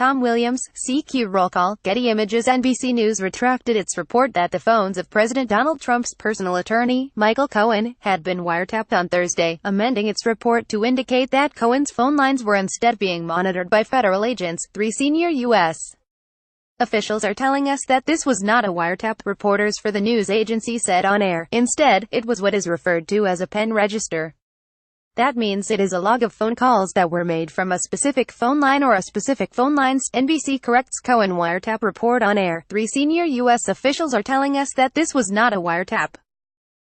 Tom Williams, CQ roll call, Getty Images. NBC News retracted its report that the phones of President Donald Trump's personal attorney, Michael Cohen, had been wiretapped on Thursday, amending its report to indicate that Cohen's phone lines were instead being monitored by federal agents. 3 senior U.S. officials are telling us that this was not a wiretap, reporters for the news agency said on air. Instead, it was what is referred to as a pen register. That means it is a log of phone calls that were made from a specific phone line or a specific phone lines. NBC corrects Cohen wiretap report on air. 3 senior U.S. officials are telling us that this was not a wiretap.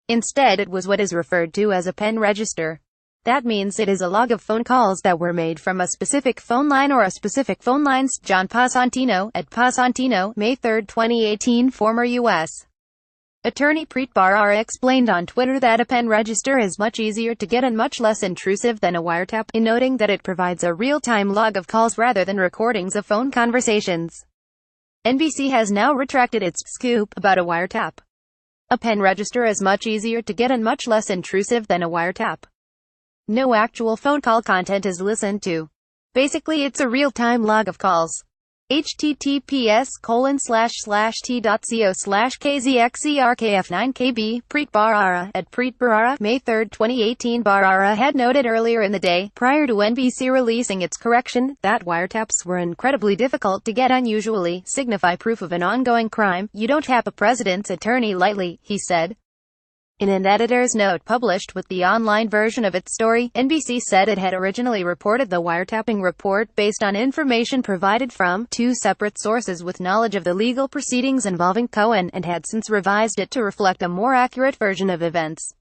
Instead, it was what is referred to as a pen register. That means it is a log of phone calls that were made from a specific phone line or a specific phone lines. John Pasantino, at Pasantino, May 3, 2018. Former U.S. Attorney Preet Bharara explained on Twitter that a pen register is much easier to get and much less intrusive than a wiretap, in noting that it provides a real-time log of calls rather than recordings of phone conversations. NBC has now retracted its scoop about a wiretap. A pen register is much easier to get and much less intrusive than a wiretap. No actual phone call content is listened to. Basically, it's a real-time log of calls. https://t.co/kzxerkf9kb. Preet Bharara, at Preet Bharara, May 3, 2018. Bharara had noted earlier in the day, prior to NBC releasing its correction, that wiretaps were incredibly difficult to get. Unusually signify proof of an ongoing crime. You don't tap a president's attorney lightly, he said. In an editor's note published with the online version of its story, NBC said it had originally reported the wiretapping report based on information provided from 2 separate sources with knowledge of the legal proceedings involving Cohen, and had since revised it to reflect a more accurate version of events.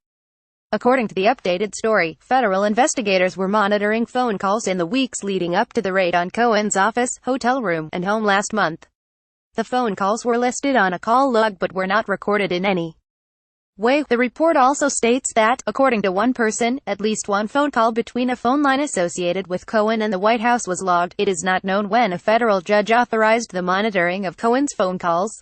According to the updated story, federal investigators were monitoring phone calls in the weeks leading up to the raid on Cohen's office, hotel room, and home last month. The phone calls were listed on a call log but were not recorded in any way. The report also states that, according to one person, at least one phone call between a phone line associated with Cohen and the White House was logged. It is not known when a federal judge authorized the monitoring of Cohen's phone calls.